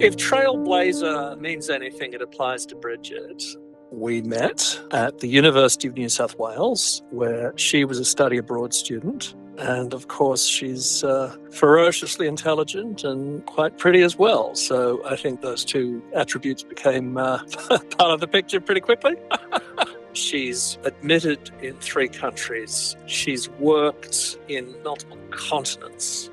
If trailblazer means anything, it applies to Bridget. We met at the University of New South Wales, where she was a study abroad student. And of course, she's ferociously intelligent and quite pretty as well. So I think those two attributes became part of the picture pretty quickly. She's admitted in 3 countries. She's worked in multiple continents.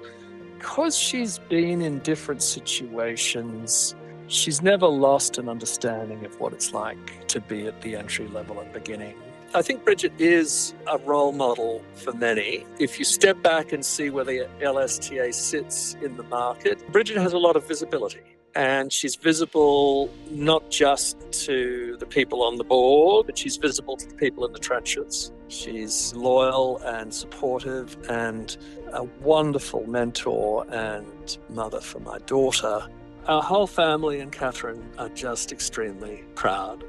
Because she's been in different situations, she's never lost an understanding of what it's like to be at the entry level and beginning. I think Bridget is a role model for many. If you step back and see where the LSTA sits in the market, Bridget has a lot of visibility. And she's visible not just to the people on the board, but she's visible to the people in the trenches. She's loyal and supportive and a wonderful mentor and mother for my daughter. Our whole family and Catherine are just extremely proud.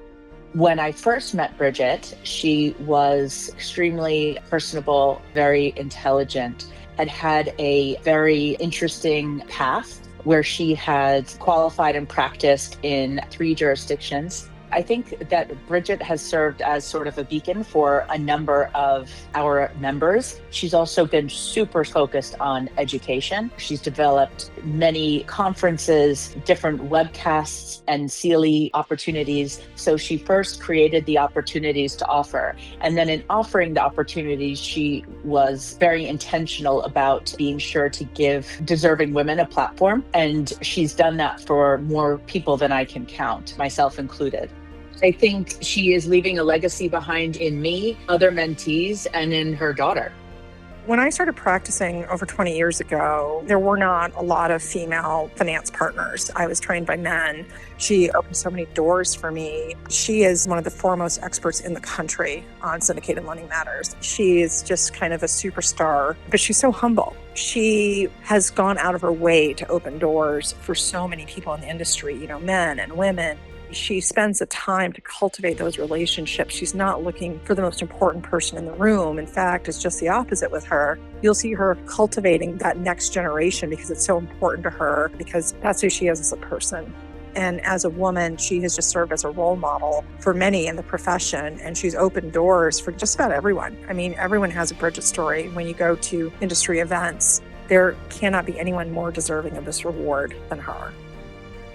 When I first met Bridget, she was extremely personable, very intelligent, had a very interesting path where she had qualified and practiced in 3 jurisdictions. I think that Bridget has served as sort of a beacon for a number of our members. She's also been super focused on education. She's developed many conferences, different webcasts, and CLE opportunities. So she first created the opportunities to offer. And then in offering the opportunities, she was very intentional about being sure to give deserving women a platform. And she's done that for more people than I can count, myself included. I think she is leaving a legacy behind in me, other mentees, and in her daughter. When I started practicing over 20 years ago, there were not a lot of female finance partners. I was trained by men. She opened so many doors for me. She is one of the foremost experts in the country on syndicated lending matters. She is just kind of a superstar, but she's so humble. She has gone out of her way to open doors for so many people in the industry, men and women. She spends the time to cultivate those relationships. She's not looking for the most important person in the room. In fact, it's just the opposite with her. You'll see her cultivating that next generation because it's so important to her, because that's who she is as a person. And as a woman, she has just served as a role model for many in the profession, and she's opened doors for just about everyone. I mean, everyone has a Bridget story. When you go to industry events, there cannot be anyone more deserving of this reward than her.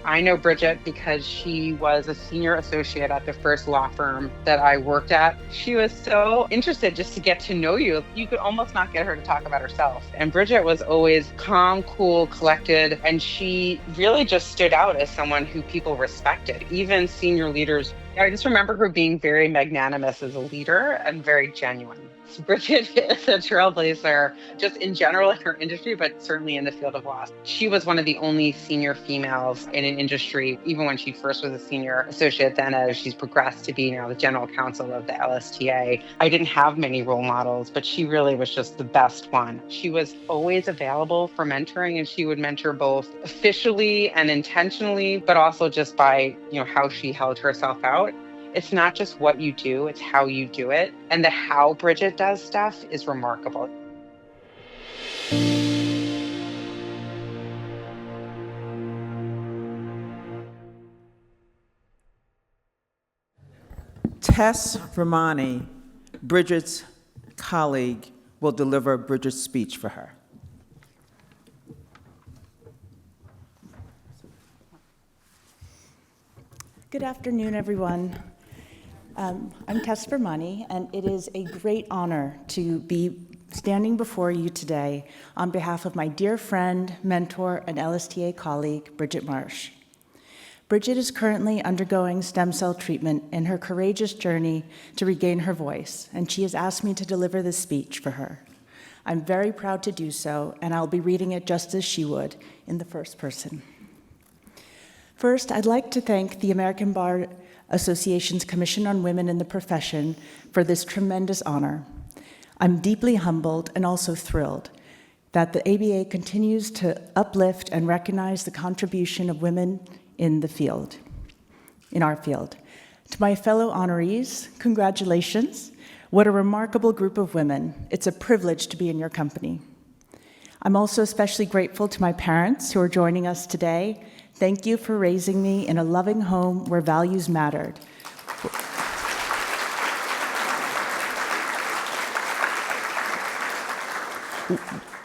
I know Bridget because she was a senior associate at the first law firm that I worked at. She was so interested just to get to know you. You could almost not get her to talk about herself. And Bridget was always calm, cool, collected, and she really just stood out as someone who people respected, even senior leaders. I just remember her being very magnanimous as a leader and very genuine. Bridget is a trailblazer just in general in her industry, but certainly in the field of law. She was one of the only senior females in an industry, even when she first was a senior associate, then as she's progressed to be now the general counsel of the LSTA. I didn't have many role models, but she really was just the best one. She was always available for mentoring, and she would mentor both officially and intentionally, but also just by, how she held herself out. It's not just what you do, it's how you do it. And the how Bridget does stuff is remarkable. Tess Romani, Bridget's colleague, will deliver Bridget's speech for her. Good afternoon, everyone. I'm Tess Romani, and it is a great honor to be standing before you today on behalf of my dear friend, mentor, and LSTA colleague, Bridget Marsh. Bridget is currently undergoing stem cell treatment in her courageous journey to regain her voice, and she has asked me to deliver this speech for her. I'm very proud to do so, and I'll be reading it just as she would, in the first person. First, I'd like to thank the American Bar Association's Commission on Women in the Profession for this tremendous honor. I'm deeply humbled and also thrilled that the ABA continues to uplift and recognize the contribution of women in the field, in our field. To my fellow honorees, congratulations. What a remarkable group of women. It's a privilege to be in your company. I'm also especially grateful to my parents who are joining us today. Thank you for raising me in a loving home where values mattered.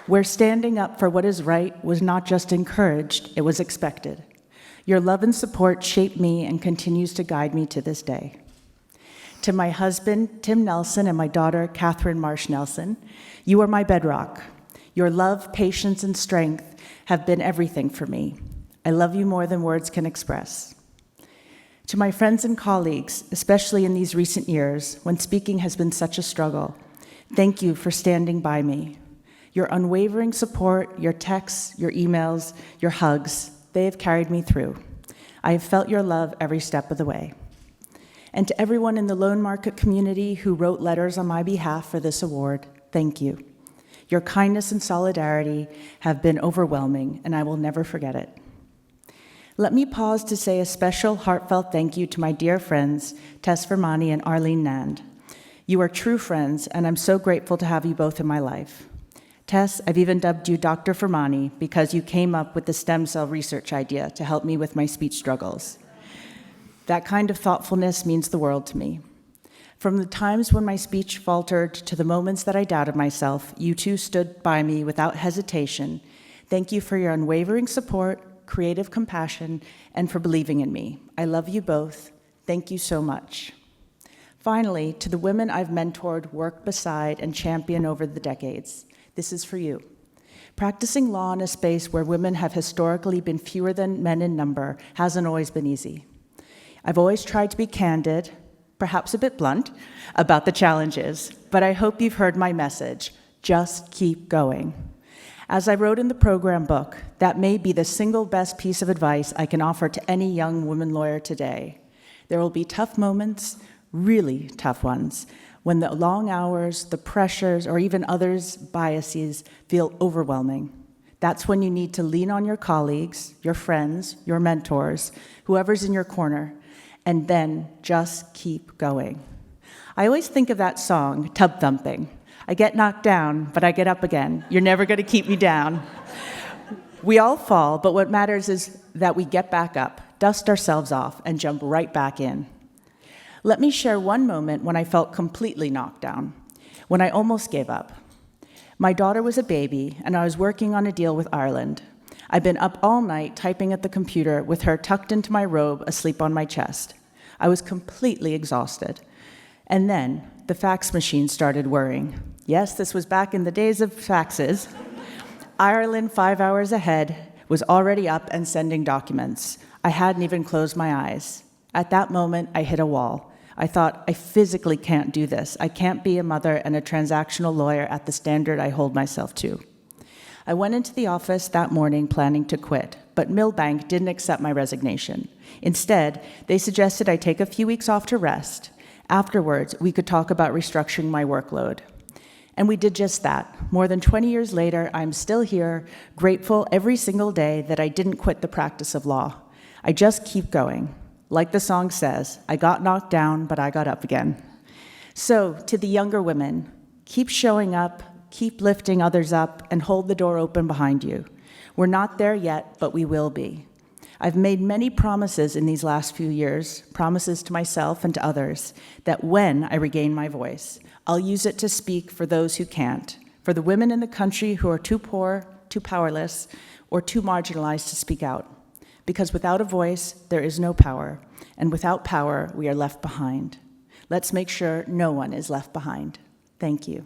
Where standing up for what is right was not just encouraged, it was expected. Your love and support shaped me and continues to guide me to this day. To my husband, Tim Nelson, and my daughter, Catherine Marsh Nelson, you are my bedrock. Your love, patience, and strength have been everything for me. I love you more than words can express. To my friends and colleagues, especially in these recent years, when speaking has been such a struggle, thank you for standing by me. Your unwavering support, your texts, your emails, your hugs, they have carried me through. I have felt your love every step of the way. And to everyone in the loan market community who wrote letters on my behalf for this award, thank you. Your kindness and solidarity have been overwhelming, and I will never forget it. Let me pause to say a special heartfelt thank you to my dear friends, Tess Vermani and Arlene Nand. You are true friends, and I'm so grateful to have you both in my life. Tess, I've even dubbed you Dr. Vermani because you came up with the stem cell research idea to help me with my speech struggles. That kind of thoughtfulness means the world to me. From the times when my speech faltered to the moments that I doubted myself, you two stood by me without hesitation. Thank you for your unwavering support, creative compassion, and for believing in me. I love you both. Thank you so much. Finally, to the women I've mentored, worked beside, and championed over the decades, this is for you. Practicing law in a space where women have historically been fewer than men in number hasn't always been easy. I've always tried to be candid, perhaps a bit blunt, about the challenges, but I hope you've heard my message. Just keep going. As I wrote in the program book, that may be the single best piece of advice I can offer to any young woman lawyer today. There will be tough moments, really tough ones, when the long hours, the pressures, or even others' biases feel overwhelming. That's when you need to lean on your colleagues, your friends, your mentors, whoever's in your corner, and then just keep going. I always think of that song, Tub Thumping. I get knocked down, but I get up again. You're never gonna keep me down. We all fall, but what matters is that we get back up, dust ourselves off, and jump right back in. Let me share one moment when I felt completely knocked down, when I almost gave up. My daughter was a baby, and I was working on a deal with Ireland. I'd been up all night typing at the computer with her tucked into my robe, asleep on my chest. I was completely exhausted. And then the fax machine started whirring. Yes, this was back in the days of faxes. Ireland, 5 hours ahead, was already up and sending documents. I hadn't even closed my eyes. At that moment, I hit a wall. I thought, I physically can't do this. I can't be a mother and a transactional lawyer at the standard I hold myself to. I went into the office that morning planning to quit, but Milbank didn't accept my resignation. Instead, they suggested I take a few weeks off to rest. Afterwards, we could talk about restructuring my workload. And we did just that. More than 20 years later, I'm still here, grateful every single day that I didn't quit the practice of law. I just keep going. Like the song says, I got knocked down, but I got up again. So, to the younger women, keep showing up, keep lifting others up, and hold the door open behind you. We're not there yet, but we will be. I've made many promises in these last few years, promises to myself and to others, that when I regain my voice, I'll use it to speak for those who can't, for the women in the country who are too poor, too powerless, or too marginalized to speak out. Because without a voice, there is no power, and without power, we are left behind. Let's make sure no one is left behind. Thank you.